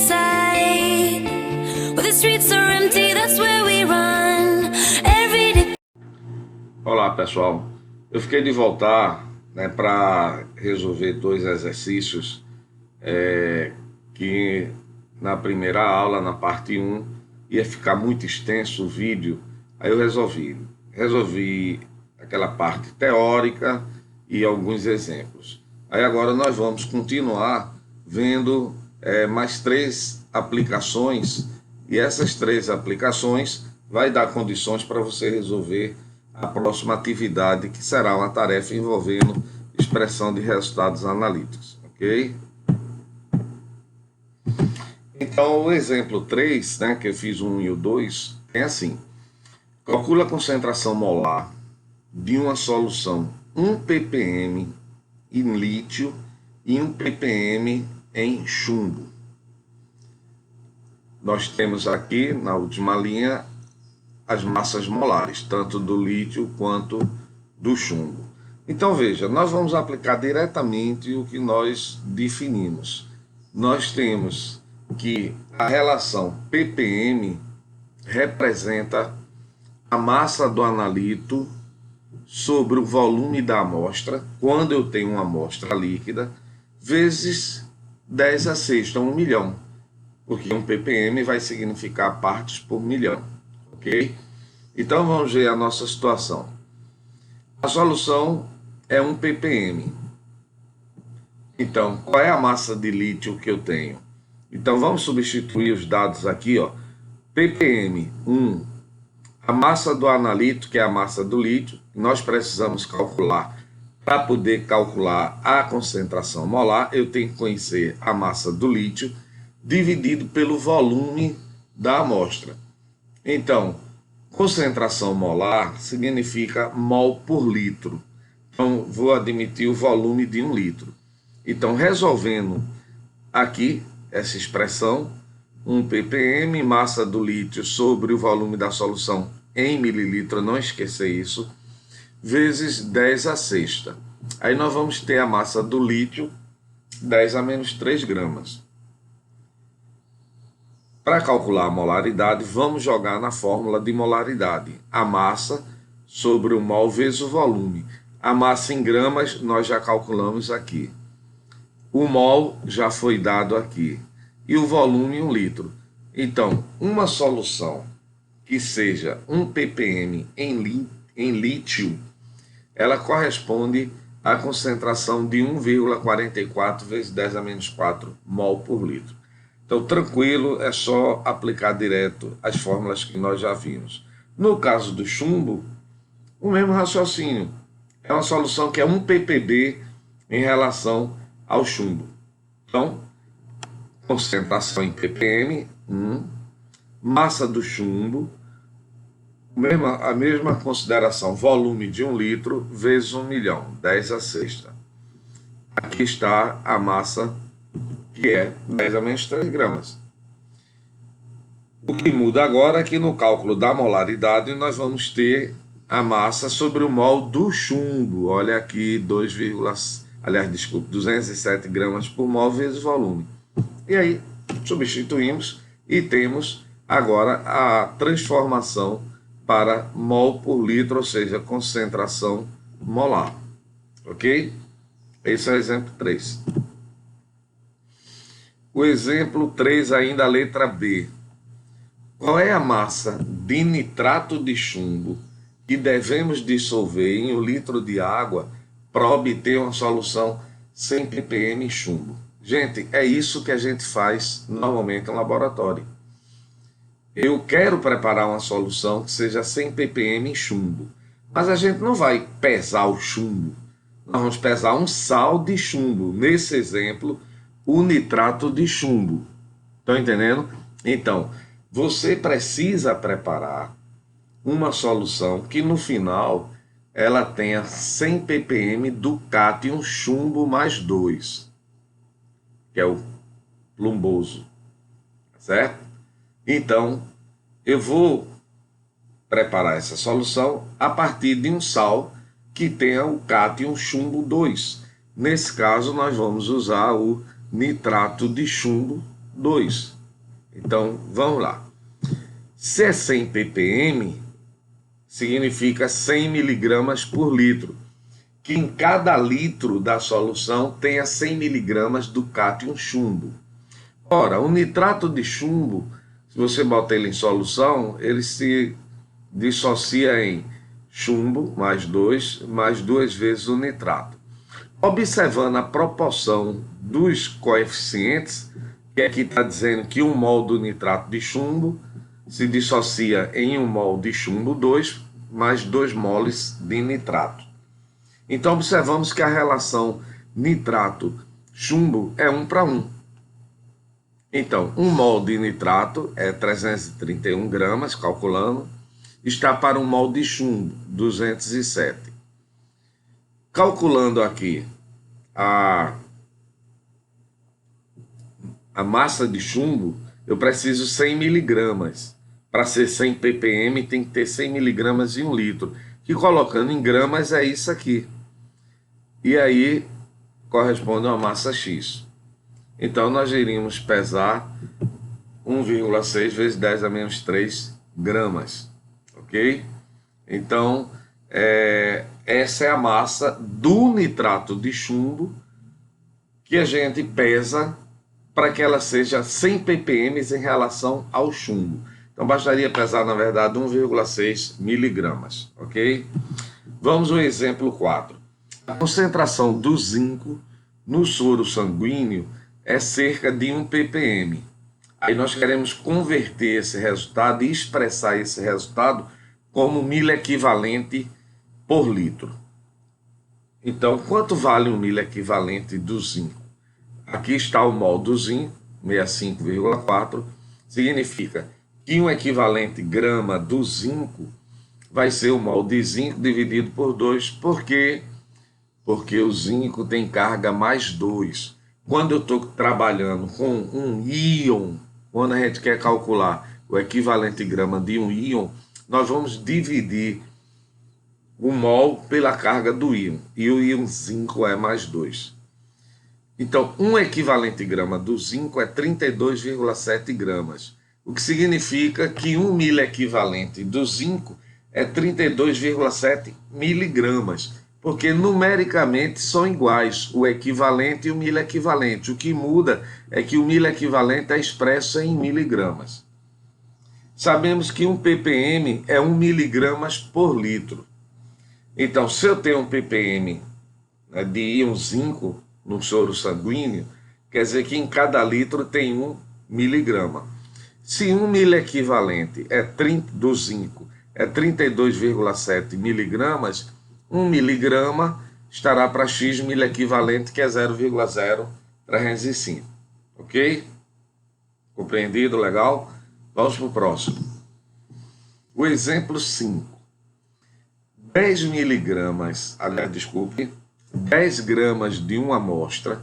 side. Where the streets are empty, that's where we run. Every day. Olá pessoal, eu fiquei de voltar para resolver dois exercícios que na primeira aula, na parte 1, ia ficar muito extenso o vídeo, aí eu resolvi aquela parte teórica e alguns exemplos. Aí agora nós vamos continuar vendo mais 3 aplicações, e essas 3 aplicações vai dar condições para você resolver a próxima atividade, que será uma tarefa envolvendo expressão de resultados analíticos, ok? Então, o exemplo 3, que eu fiz o 1 e o 2, é assim: calcula a concentração molar de uma solução 1 ppm em lítio e 1 ppm em chumbo. Nós temos aqui, na última linha, as massas molares, tanto do lítio quanto do chumbo. Então, veja, nós vamos aplicar diretamente o que nós definimos. Nós temos que a relação ppm representa a massa do analito sobre o volume da amostra, quando eu tenho uma amostra líquida, vezes 10 a sexta, 1 milhão, porque 1 ppm vai significar partes por milhão, ok? Então vamos ver a nossa situação. A solução é 1 ppm. Então, qual é a massa de lítio que eu tenho? Então vamos substituir os dados aqui, ó. ppm 1, a massa do analito, que é a massa do lítio, nós precisamos calcular. Para poder calcular a concentração molar, eu tenho que conhecer a massa do lítio dividido pelo volume da amostra. Então, concentração molar significa mol por litro. Então, vou admitir o volume de 1 litro. Então, resolvendo aqui essa expressão, 1 ppm, massa do lítio sobre o volume da solução em mililitro, não esquecer isso, vezes 10 a sexta. Aí nós vamos ter a massa do lítio, 10 a menos 3 gramas. Para calcular a molaridade, vamos jogar na fórmula de molaridade. A massa sobre o mol vezes o volume. A massa em gramas nós já calculamos aqui. O mol já foi dado aqui. E o volume em 1 litro. Então, uma solução que seja 1 ppm em lítio, ela corresponde à concentração de 1,44 vezes 10 a menos 4 mol por litro. Então, tranquilo, é só aplicar direto as fórmulas que nós já vimos. No caso do chumbo, o mesmo raciocínio. É uma solução que é 1 ppb em relação ao chumbo. Então, concentração em ppm, 1, massa do chumbo, a mesma consideração, volume de 1 litro vezes 1 milhão, 10 a sexta. Aqui está a massa, que é 10 a menos 3 gramas. O que muda agora é que no cálculo da molaridade nós vamos ter a massa sobre o mol do chumbo. Olha aqui, 207 gramas por mol vezes volume. E aí substituímos e temos agora a transformação para mol por litro, ou seja, concentração molar. Ok? Esse é o exemplo 3. O exemplo 3, ainda a letra B. Qual é a massa de nitrato de chumbo que devemos dissolver em 1 litro de água para obter uma solução 100 ppm chumbo? Gente, é isso que a gente faz normalmente no laboratório. Eu quero preparar uma solução que seja 100 ppm em chumbo, mas a gente não vai pesar o chumbo. Nós vamos pesar um sal de chumbo. Nesse exemplo, o nitrato de chumbo. Estão entendendo? Então, você precisa preparar uma solução que no final ela tenha 100 ppm do cátion chumbo mais 2, que é o plumboso, certo? Então, eu vou preparar essa solução a partir de um sal que tenha o cátion chumbo 2. Nesse caso, nós vamos usar o nitrato de chumbo 2. Então, vamos lá. Se é 100 ppm, significa 100 miligramas por litro, que em cada litro da solução tenha 100 miligramas do cátion chumbo. Ora, o nitrato de chumbo, se você bota ele em solução, ele se dissocia em chumbo mais 2 vezes o nitrato. Observando a proporção dos coeficientes, que aqui está dizendo que 1 mol do nitrato de chumbo se dissocia em 1 mol de chumbo 2 mais 2 moles de nitrato. Então, observamos que a relação nitrato-chumbo é 1 para 1. Então, 1 mol de nitrato é 331 gramas, calculando, está para 1 mol de chumbo, 207. Calculando aqui a massa de chumbo, eu preciso 100 miligramas. Para ser 100 ppm tem que ter 100 miligramas em 1 litro, que colocando em gramas é isso aqui. E aí corresponde a uma massa X. Então nós iríamos pesar 1,6 vezes 10 a menos 3 gramas, ok? Então, essa é a massa do nitrato de chumbo que a gente pesa para que ela seja 100 ppm em relação ao chumbo. Então, bastaria pesar, na verdade, 1,6 miligramas, ok? Vamos ao exemplo 4. A concentração do zinco no soro sanguíneo é cerca de 1 ppm. Aí nós queremos converter esse resultado e expressar esse resultado como miliequivalente por litro. Então, quanto vale um miliequivalente do zinco? Aqui está o mol do zinco, 65,4, significa que um equivalente grama do zinco vai ser o mol de zinco dividido por 2. Por quê? Porque o zinco tem carga mais 2. Quando eu estou trabalhando com um íon, quando a gente quer calcular o equivalente grama de um íon, nós vamos dividir o mol pela carga do íon. E o íon zinco é mais 2. Então, um equivalente grama do zinco é 32,7 gramas. O que significa que 1 miliequivalente do zinco é 32,7 miligramas. Porque numericamente são iguais, o equivalente e o miliequivalente. O que muda é que o miliequivalente é expresso em miligramas. Sabemos que 1 ppm é 1 miligramas por litro. Então, se eu tenho um ppm de íon zinco no soro sanguíneo, quer dizer que em cada litro tem 1 miligrama. Se 1 miliequivalente do zinco é 32,7 miligramas, 1 miligrama estará para X miliequivalente, que é 0,0305. Ok? Compreendido? Legal? Vamos para o próximo. O exemplo 5. 10 miligramas, desculpe, 10 gramas de uma amostra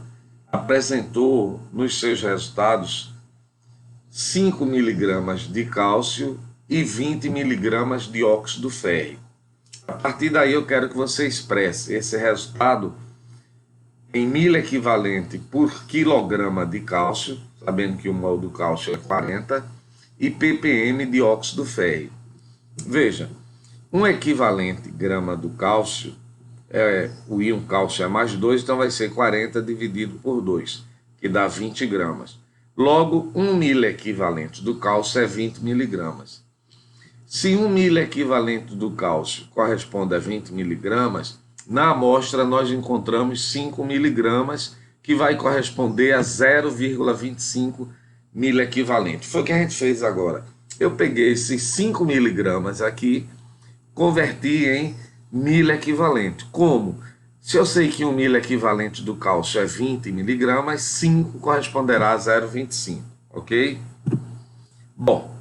apresentou nos seus resultados 5 miligramas de cálcio e 20 miligramas de óxido férrico. A partir daí eu quero que você expresse esse resultado em miliequivalente por quilograma de cálcio, sabendo que o mol do cálcio é 40, e ppm de óxido férrico. Veja, um equivalente grama do cálcio, o íon cálcio é mais 2, então vai ser 40 dividido por 2, que dá 20 gramas. Logo, 1 miliequivalente do cálcio é 20 miligramas. Se 1 miliequivalente do cálcio corresponde a 20 miligramas, na amostra nós encontramos 5 miligramas, que vai corresponder a 0,25 miliequivalente. Foi o que a gente fez agora. Eu peguei esses 5 miligramas aqui, converti em miliequivalente. Como? Se eu sei que 1 miliequivalente do cálcio é 20 miligramas, 5 corresponderá a 0,25, ok? Bom,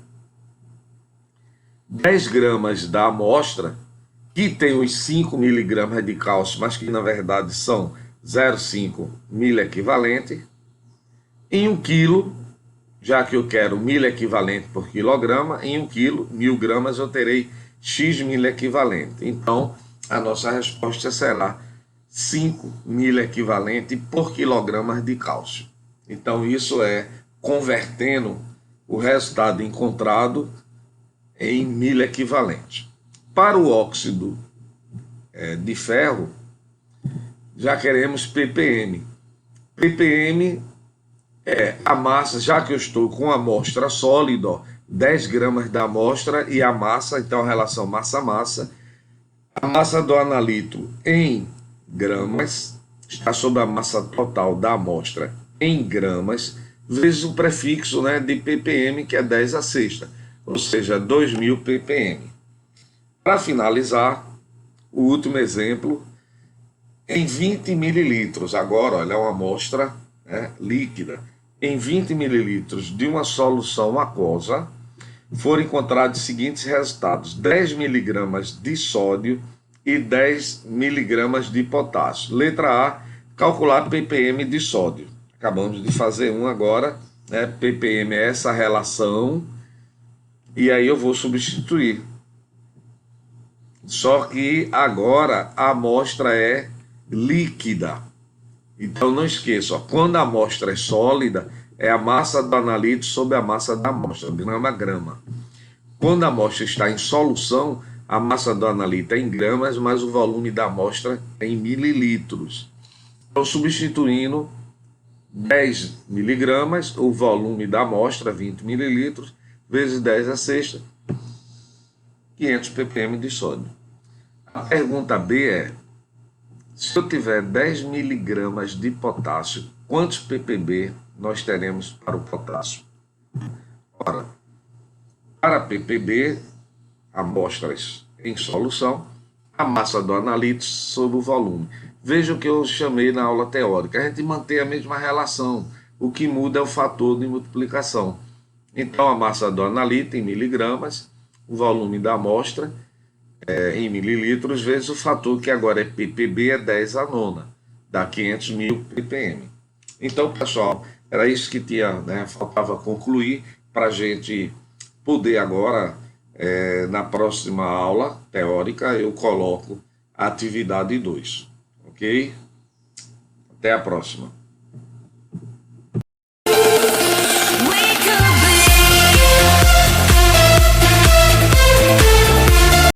10 gramas da amostra, que tem os 5 miligramas de cálcio, mas que na verdade são 0,5 miliequivalente, em 1 quilo, já que eu quero miliequivalente por quilograma, em 1 quilo, 1000 gramas, eu terei X miliequivalente. Então, a nossa resposta será 5 miliequivalente por quilograma de cálcio. Então, isso é convertendo o resultado encontrado em milha equivalente. Para o óxido de ferro, já queremos ppm. ppm é a massa, já que eu estou com a amostra sólida, 10 gramas da amostra e a massa, então a relação massa-massa. A massa do analito em gramas está sobre a massa total da amostra em gramas, vezes o prefixo, né, de ppm, que é 10 a sexta, ou seja, 2.000 ppm. Para finalizar, o último exemplo, em 20 mililitros, agora olha, é uma amostra líquida, em 20 mililitros de uma solução aquosa, foram encontrados os seguintes resultados: 10 miligramas de sódio e 10 miligramas de potássio. Letra A, calcular ppm de sódio. Acabamos de fazer um agora, né? ppm é essa relação, e aí eu vou substituir. Só que agora a amostra é líquida. Então não esqueça, ó, quando a amostra é sólida, é a massa do analito sobre a massa da amostra, grama a grama. Quando a amostra está em solução, a massa do analito é em gramas, mas o volume da amostra é em mililitros. Então, substituindo 10 miligramas, o volume da amostra, 20 mililitros, vezes 10 a sexta, 500 ppm de sódio. A pergunta B é: se eu tiver 10 miligramas de potássio, quantos ppb nós teremos para o potássio? Ora, para ppb, amostras em solução, a massa do analito sobre o volume. Veja o que eu chamei na aula teórica. A gente mantém a mesma relação. O que muda é o fator de multiplicação. Então, a massa do analito em miligramas, o volume da amostra em mililitros, vezes o fator que agora é ppb, é 10 a nona, dá 500.000 ppm. Então, pessoal, era isso que tinha, né, faltava concluir para a gente poder agora, na próxima aula teórica, eu coloco a atividade 2. Ok? Até a próxima.